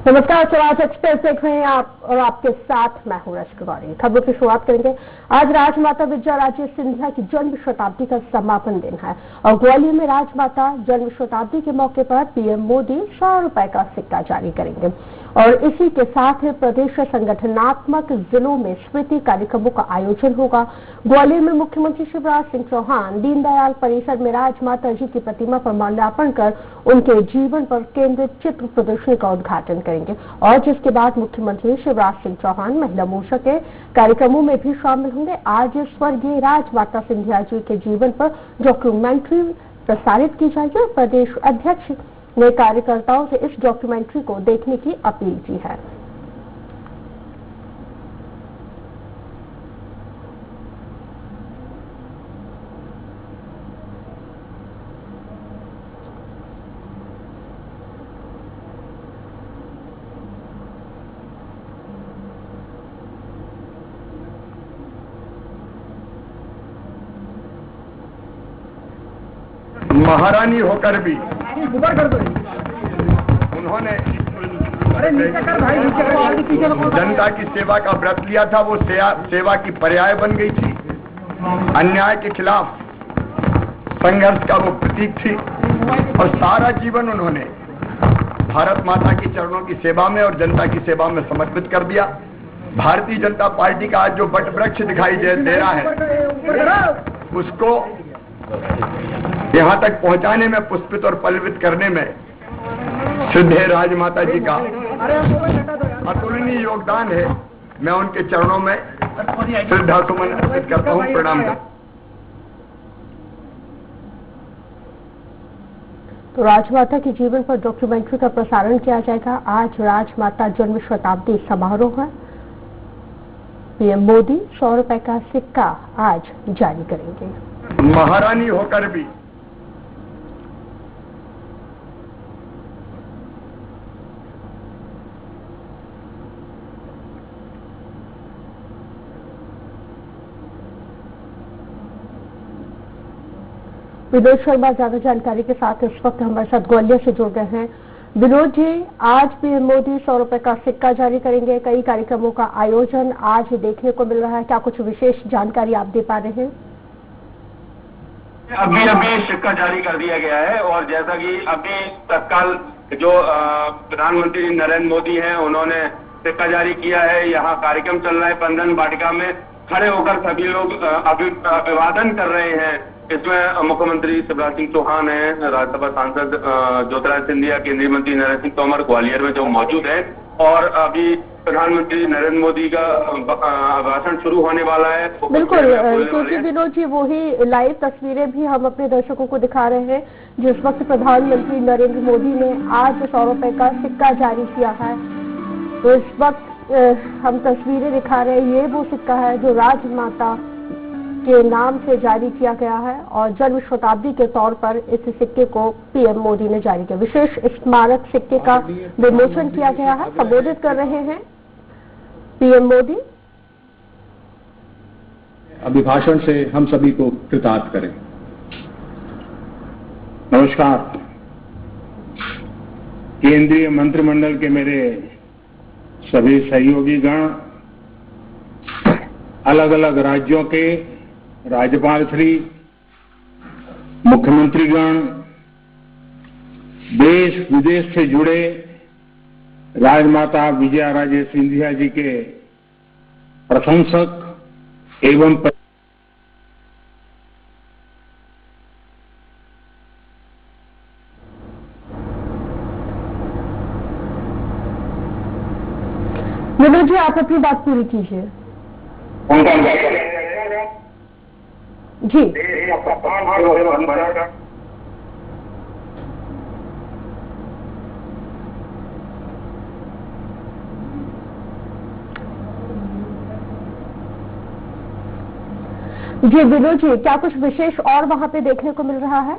नमस्कार, स्वराज एक्सप्रेस देख रहे हैं आप और आपके साथ मैं हूं रश्क गौरी। खबरों की शुरुआत करेंगे। आज राजमाता विजयाराजे सिंधिया की जन्म शताब्दी का समापन दिन है और ग्वालियर में राजमाता जन्म शताब्दी के मौके पर पीएम मोदी 100 रुपए का सिक्का जारी करेंगे और इसी के साथ प्रदेश संगठनात्मक जिलों में स्मृति कार्यक्रमों का आयोजन होगा। ग्वालियर में मुख्यमंत्री शिवराज सिंह चौहान दीनदयाल परिसर में राजमाता जी की प्रतिमा पर माल्यार्पण कर उनके जीवन पर केंद्रित चित्र प्रदर्शनी का उद्घाटन करेंगे और जिसके बाद मुख्यमंत्री शिवराज सिंह चौहान महिला मोर्चा के कार्यक्रमों में भी शामिल होंगे। आज स्वर्गीय राजमाता सिंधिया जी के जीवन पर डॉक्यूमेंट्री प्रसारित की जाएगी और प्रदेश अध्यक्ष ने कार्यकर्ताओं से इस डॉक्यूमेंट्री को देखने की अपील की है। महारानी होकर भी उन्होंने जनता की सेवा का व्रत लिया था। वो सेवा की पर्याय बन गई थी। अन्याय के खिलाफ संघर्ष का वो प्रतीक थी और सारा जीवन उन्होंने भारत माता की चरणों की सेवा में और जनता की सेवा में समर्पित कर दिया। भारतीय जनता पार्टी का आज जो वट वृक्ष दिखाई दे रहा है, उसको यहाँ तक पहुंचाने में, पुष्पित और पल्लवित करने में श्रद्धेय राजमाता जी का अतुलनीय योगदान है। मैं उनके चरणों में श्रद्धा सुमन अर्पित करता हूँ, प्रणाम करता हूँ। तो राजमाता के जीवन पर डॉक्यूमेंट्री का प्रसारण किया जाएगा। आज राजमाता जन्म शताब्दी समारोह है। पीएम मोदी 100 रुपए का सिक्का आज जारी करेंगे। महारानी होकर भी विनोद शर्मा ज्यादा जानकारी के साथ इस वक्त हमारे साथ ग्वालियर से जुड़ गए हैं। विनोद जी, आज पीएम मोदी 100 रुपए का सिक्का जारी करेंगे। कई कार्यक्रमों का आयोजन आज देखने को मिल रहा है। क्या कुछ विशेष जानकारी आप दे पा रहे हैं? अभी सिक्का जारी कर दिया गया है और जैसा कि अभी तत्काल जो प्रधानमंत्री नरेंद्र मोदी हैं, उन्होंने सिक्का जारी किया है। यहाँ कार्यक्रम चल रहा है बंधन वाटिका में, खड़े होकर सभी लोग अभिवादन कर रहे हैं। इसमें मुख्यमंत्री शिवराज सिंह चौहान हैं, राज्यसभा सांसद ज्योतिरादित्य सिंधिया, केंद्रीय मंत्री नरेंद्र सिंह तोमर ग्वालियर में जो मौजूद हैं और अभी प्रधानमंत्री नरेंद्र मोदी का भाषण शुरू होने वाला है। बिल्कुल, क्योंकि विनोद जी वही लाइव तस्वीरें भी हम अपने दर्शकों को दिखा रहे हैं जिस वक्त प्रधानमंत्री नरेंद्र मोदी ने आज 100 रुपए का सिक्का जारी किया है। तो इस वक्त हम तस्वीरें दिखा रहे हैं। ये वो सिक्का है जो राजमाता के नाम से जारी किया गया है और जन्म शताब्दी के तौर पर इस सिक्के को पीएम मोदी ने जारी किया। विशेष स्मारक सिक्के का विमोचन किया गया है। संबोधित कर रहे हैं पीएम मोदी। अभिभाषण से हम सभी को कृतार्थ करें। नमस्कार। केंद्रीय मंत्रिमंडल के मेरे सभी सहयोगी गण, अलग अलग राज्यों के राज्यपाल श्री, मुख्यमंत्रीगण, देश विदेश से जुड़े राजमाता विजयाराजे सिंधिया जी के प्रशंसक एवं विनोद जी, आप अपनी बात पूरी कीजिए। जी, जी विनोद जी, क्या कुछ विशेष और वहां पे देखने को मिल रहा है?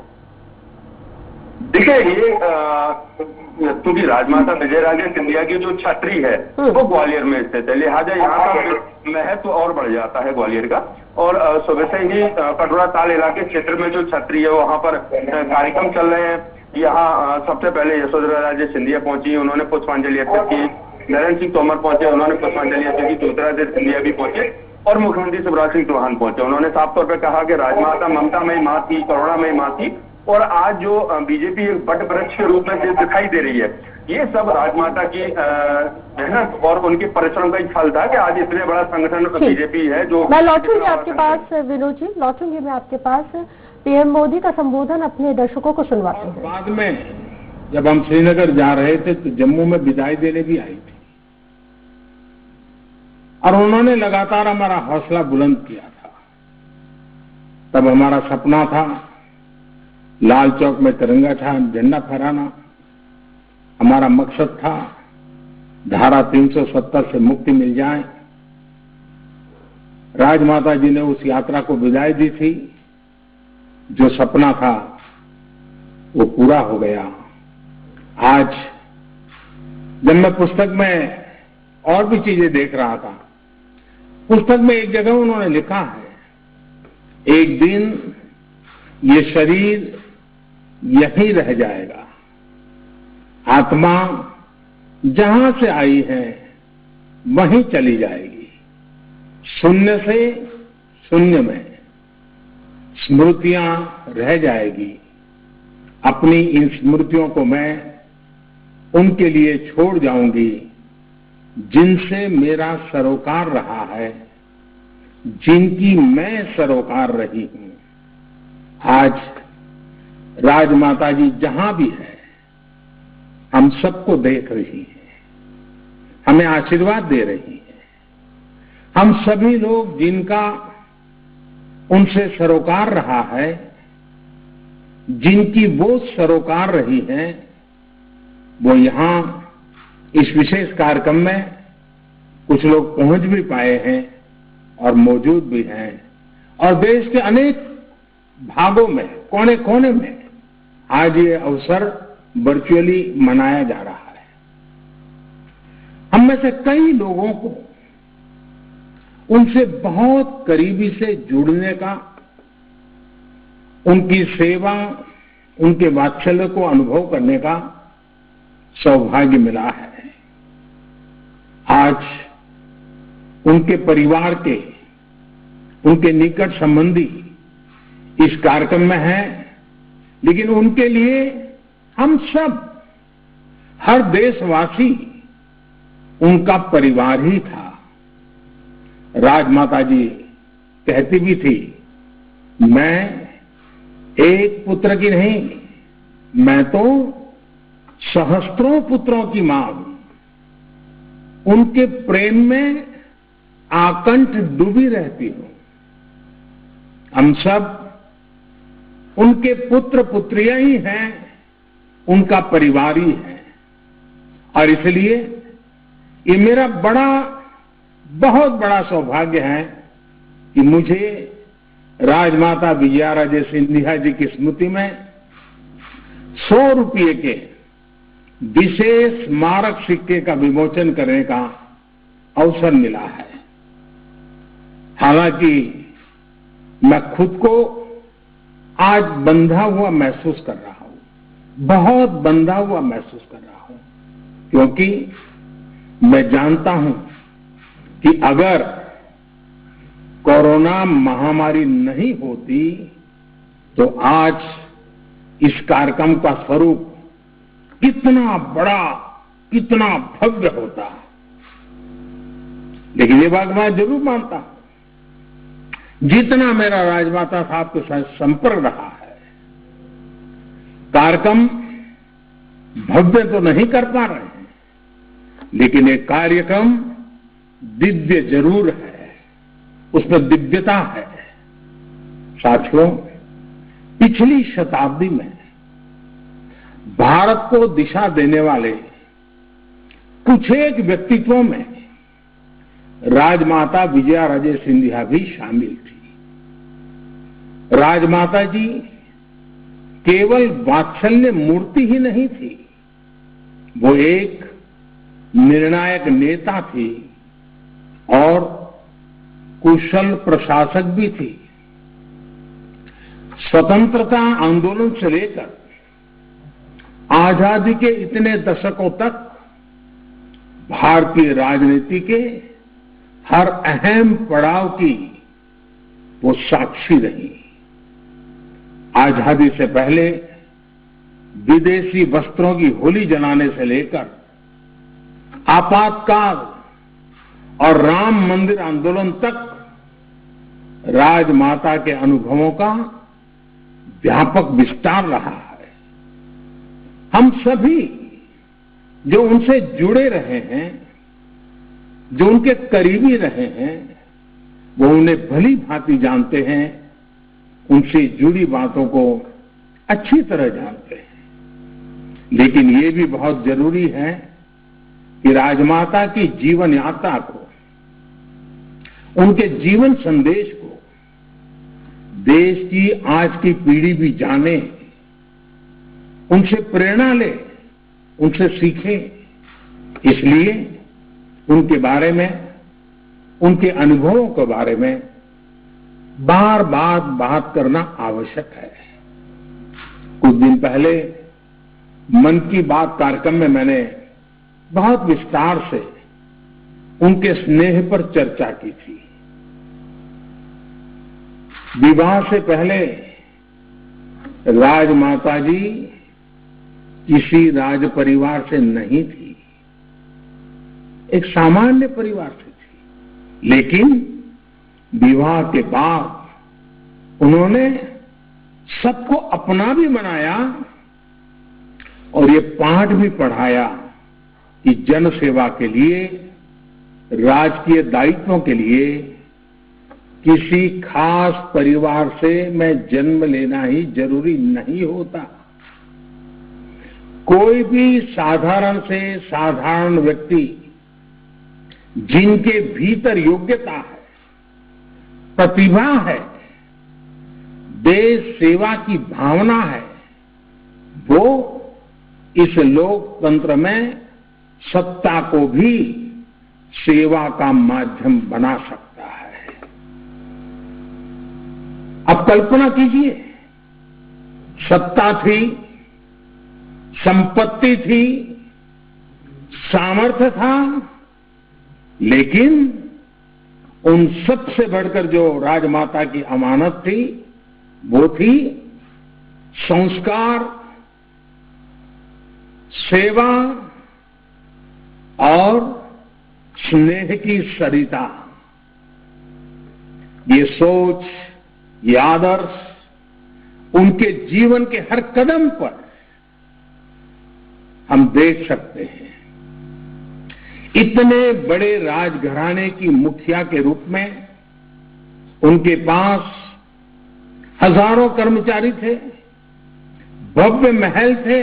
देखिए, ये क्योंकि राजमाता विजयाराजे सिंधिया की जो छतरी है वो ग्वालियर में स्थित है, लिहाजा यहाँ का महत्व और बढ़ जाता है ग्वालियर का। और सुबह से ही कटोरा ताल इलाके क्षेत्र में जो छतरी है वहां पर कार्यक्रम चल रहे हैं। यहाँ सबसे पहले यशोधरा राजे सिंधिया पहुंची, उन्होंने पुष्पांजलि अर्पित की। नरेंद्र सिंह तोमर पहुंचे, उन्होंने पुष्पांजलि अर्पित की। ज्योतिरादित्य सिंधिया भी पहुंचे और मुख्यमंत्री शिवराज सिंह चौहान पहुंचे। उन्होंने साफ तौर पर कहा कि राजमाता ममतामयी मां थी, करुणामयी मां थी, और आज जो बीजेपी एक बट वृक्ष के रूप में दिखाई दे रही है, ये सब राजमाता की मेहनत और उनके परिश्रम का ही फल था कि आज इतने बड़ा संगठन बीजेपी है। जो मैं लौटूंगी आपके पास विनोद जी, लौटूंगी मैं आपके पास। पीएम मोदी का संबोधन अपने दर्शकों को सुनवाते हैं। बाद में जब हम श्रीनगर जा रहे थे तो जम्मू में विदाई देने भी आई थी और उन्होंने लगातार हमारा हौसला बुलंद किया था। तब हमारा सपना था लाल चौक में तिरंगा झंडा फहराना, हमारा मकसद था धारा 370 से मुक्ति मिल जाए। राजमाता जी ने उस यात्रा को विदाई दी थी। जो सपना था वो पूरा हो गया। आज जब मैं पुस्तक में और भी चीजें देख रहा था, पुस्तक में एक जगह उन्होंने लिखा है, एक दिन ये शरीर यहीं रह जाएगा, आत्मा जहां से आई है वहीं चली जाएगी। शून्य से शून्य में स्मृतियां रह जाएगी। अपनी इन स्मृतियों को मैं उनके लिए छोड़ जाऊंगी जिनसे मेरा सरोकार रहा है, जिनकी मैं सरोकार रही हूं। आज राजमाता जी जहां भी है हम सबको देख रही है, हमें आशीर्वाद दे रही है। हम सभी लोग जिनका उनसे सरोकार रहा है, जिनकी वो सरोकार रही है, वो यहां इस विशेष कार्यक्रम में कुछ लोग पहुंच भी पाए हैं और मौजूद भी हैं, और देश के अनेक भागों में, कोने कोने में आज ये अवसर वर्चुअली मनाया जा रहा है। हम में से कई लोगों को उनसे बहुत करीबी से जुड़ने का, उनकी सेवा, उनके वात्सल्य को अनुभव करने का सौभाग्य मिला है। आज उनके परिवार के, उनके निकट संबंधी इस कार्यक्रम में हैं, लेकिन उनके लिए हम सब, हर देशवासी उनका परिवार ही था। राजमाता जी कहती भी थी, मैं एक पुत्र की नहीं, मैं तो सहस्त्रों पुत्रों की मां हूं। उनके प्रेम में आकंठ डूबी रहती हूं। हम सब उनके पुत्र पुत्रियां ही हैं, उनका परिवार ही है, और इसलिए ये मेरा बहुत बड़ा सौभाग्य है कि मुझे राजमाता विजयाराजे सिंधिया जी की स्मृति में 100 रुपये के विशेष स्मारक सिक्के का विमोचन करने का अवसर मिला है। हालांकि मैं खुद को आज बंधा हुआ महसूस कर रहा हूं, बहुत बंधा हुआ महसूस कर रहा हूं, क्योंकि मैं जानता हूं कि अगर कोरोना महामारी नहीं होती तो आज इस कार्यक्रम का स्वरूप कितना बड़ा, कितना भव्य होता। लेकिन ये बात मैं जरूर मानता हूं, जितना मेरा राजमाता साहब के साथ संपर्क रहा है, कार्यक्रम भव्य तो नहीं कर पा रहे हैं, लेकिन एक कार्यक्रम दिव्य जरूर है, उसमें दिव्यता है। साथियों, पिछली शताब्दी में भारत को दिशा देने वाले कुछ एक व्यक्तित्वों में राजमाता विजयाराजे सिंधिया भी शामिल थी। राजमाता जी केवल वात्सल्य मूर्ति ही नहीं थी, वो एक निर्णायक नेता थी और कुशल प्रशासक भी थी। स्वतंत्रता आंदोलन से लेकर आजादी के इतने दशकों तक भारतीय राजनीति के हर अहम पड़ाव की वो साक्षी रही। आजादी से पहले विदेशी वस्त्रों की होली जलाने से लेकर आपातकाल और राम मंदिर आंदोलन तक राजमाता के अनुभवों का व्यापक विस्तार रहा है। हम सभी जो उनसे जुड़े रहे हैं, जो उनके करीबी रहे हैं, वो उन्हें भली भांति जानते हैं, उनसे जुड़ी बातों को अच्छी तरह जानते हैं। लेकिन ये भी बहुत जरूरी है कि राजमाता की जीवन यात्रा को, उनके जीवन संदेश को देश की आज की पीढ़ी भी जाने, उनसे प्रेरणा ले, उनसे सीखे। इसलिए उनके बारे में, उनके अनुभवों के बारे में बार बार बात करना आवश्यक है। कुछ दिन पहले मन की बात कार्यक्रम में मैंने बहुत विस्तार से उनके स्नेह पर चर्चा की थी। विवाह से पहले राजमाता जी किसी राज परिवार से नहीं थी, एक सामान्य परिवार से थी। लेकिन विवाह के बाद उन्होंने सबको अपना भी बनाया और ये पाठ भी पढ़ाया कि जन सेवा के लिए, राजकीय दायित्वों के लिए किसी खास परिवार से मैं जन्म लेना ही जरूरी नहीं होता। कोई भी साधारण से साधारण व्यक्ति जिनके भीतर योग्यता है, प्रतिभा है, देश सेवा की भावना है, वो इस लोकतंत्र में सत्ता को भी सेवा का माध्यम बना सकता है। अब कल्पना कीजिए, सत्ता थी, संपत्ति थी, सामर्थ्य था, लेकिन उन सब से बढ़कर जो राजमाता की अमानत थी वो थी संस्कार, सेवा और स्नेह की सरिता। ये सोच, ये आदर्श उनके जीवन के हर कदम पर हम देख सकते हैं। इतने बड़े राजघराने की मुखिया के रूप में उनके पास हजारों कर्मचारी थे, भव्य महल थे,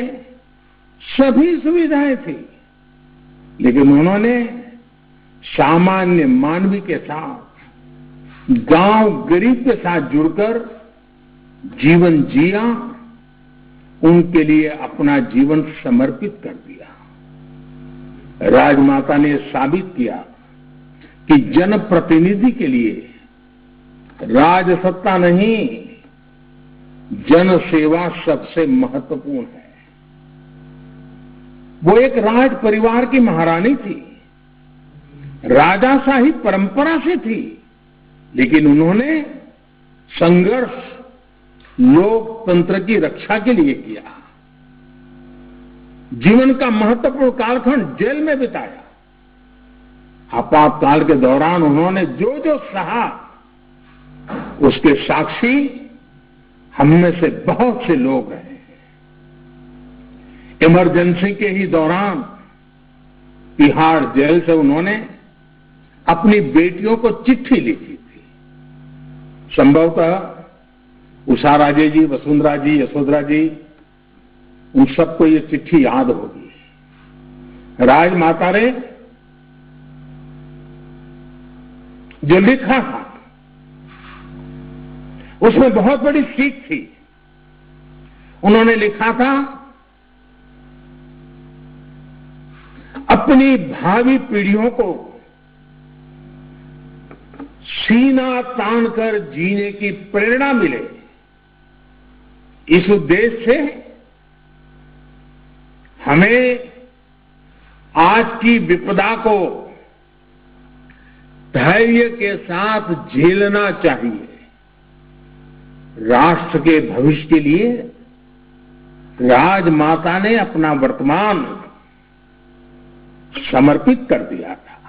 सभी सुविधाएं थी, लेकिन उन्होंने सामान्य मानवी के साथ, गांव गरीब के साथ जुड़कर जीवन जिया, उनके लिए अपना जीवन समर्पित कर दिया। राजमाता ने साबित किया कि जनप्रतिनिधि के लिए राजसत्ता नहीं, जन सेवा सबसे महत्वपूर्ण है। वो एक राज परिवार की महारानी थी, राजाशाही परंपरा से थी, लेकिन उन्होंने संघर्ष लोकतंत्र की रक्षा के लिए किया। जीवन का महत्वपूर्ण कालखंड जेल में बिताया। आपातकाल के दौरान उन्होंने जो जो सहा, उसके साक्षी हम में से बहुत से लोग हैं। इमरजेंसी के ही दौरान तिहाड़ जेल से उन्होंने अपनी बेटियों को चिट्ठी लिखी थी। संभवतः उषा राजे जी, वसुंधरा जी, यशोधरा जी, उन सबको ये चिट्ठी याद होगी। राजमाता ने जो लिखा था उसमें बहुत बड़ी सीख थी। उन्होंने लिखा था, अपनी भावी पीढ़ियों को सीना तानकर जीने की प्रेरणा मिले, इस उद्देश्य से हमें आज की विपदा को धैर्य के साथ झेलना चाहिए। राष्ट्र के भविष्य के लिए राजमाता ने अपना वर्तमान समर्पित कर दिया था।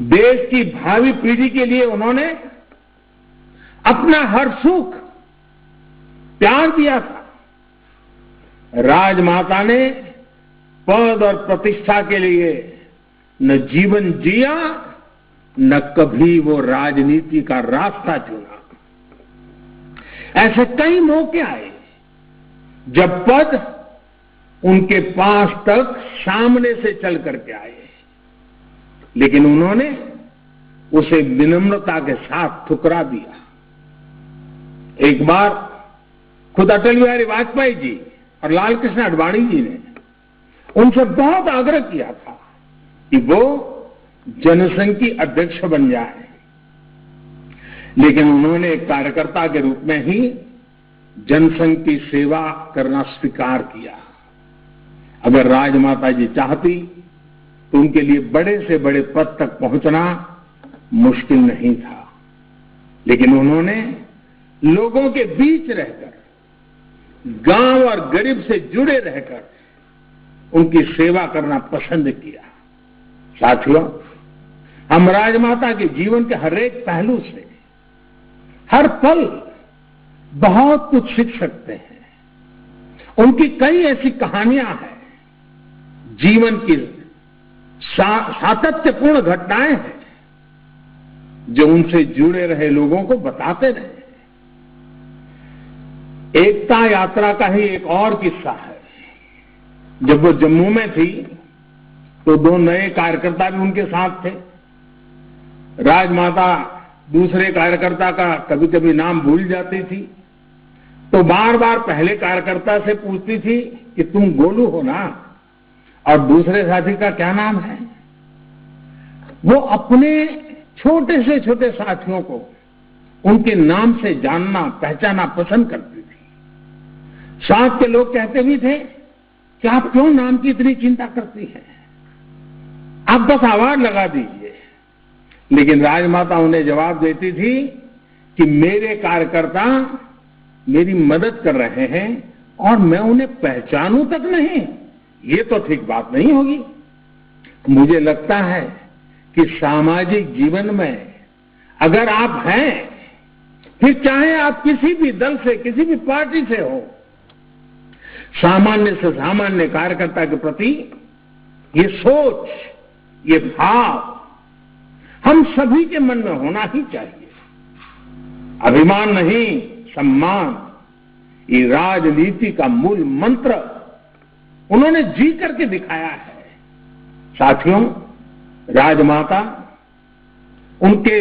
देश की भावी पीढ़ी के लिए उन्होंने अपना हर सुख त्याग दिया था। राजमाता ने पद और प्रतिष्ठा के लिए न जीवन जिया, न कभी वो राजनीति का रास्ता चुना। ऐसे कई मौके आए जब पद उनके पास तक सामने से चल करके आए, लेकिन उन्होंने उसे विनम्रता के साथ ठुकरा दिया। एक बार खुद अटल बिहारी वाजपेयी जी और लाल कृष्ण आडवाणी जी ने उनसे बहुत आग्रह किया था कि वो जनसंघ की अध्यक्ष बन जाए, लेकिन उन्होंने एक कार्यकर्ता के रूप में ही जनसंघ की सेवा करना स्वीकार किया। अगर राजमाता जी चाहती तो उनके लिए बड़े से बड़े पद तक पहुंचना मुश्किल नहीं था, लेकिन उन्होंने लोगों के बीच रहकर, गांव और गरीब से जुड़े रहकर उनकी सेवा करना पसंद किया। साथियों, हम राजमाता के जीवन के हर एक पहलू से हर पल बहुत कुछ सीख सकते हैं। उनकी कई ऐसी कहानियां हैं, जीवन की सातत्यपूर्ण घटनाएं हैं जो उनसे जुड़े रहे लोगों को बताते रहे। एकता यात्रा का ही एक और किस्सा है। जब वो जम्मू में थी तो 2 नए कार्यकर्ता भी उनके साथ थे। राजमाता दूसरे कार्यकर्ता का कभी कभी नाम भूल जाती थी, तो बार बार पहले कार्यकर्ता से पूछती थी कि तुम गोलू हो ना, और दूसरे साथी का क्या नाम है। वो अपने छोटे से छोटे साथियों को उनके नाम से जानना पहचाना पसंद करती थी। साथ के लोग कहते भी थे कि आप क्यों नाम की इतनी चिंता करती हैं, आप बस आवाज लगा दीजिए। लेकिन राजमाता उन्हें जवाब देती थी कि मेरे कार्यकर्ता मेरी मदद कर रहे हैं और मैं उन्हें पहचानूं तक नहीं, ये तो ठीक बात नहीं होगी। मुझे लगता है कि सामाजिक जीवन में अगर आप हैं, फिर चाहे आप किसी भी दल से, किसी भी पार्टी से हो, सामान्य से सामान्य कार्यकर्ता के प्रति ये सोच, ये भाव हम सभी के मन में होना ही चाहिए। अभिमान नहीं, सम्मान, ये राजनीति का मूल मंत्र उन्होंने जी करके दिखाया है। साथियों, राजमाता उनके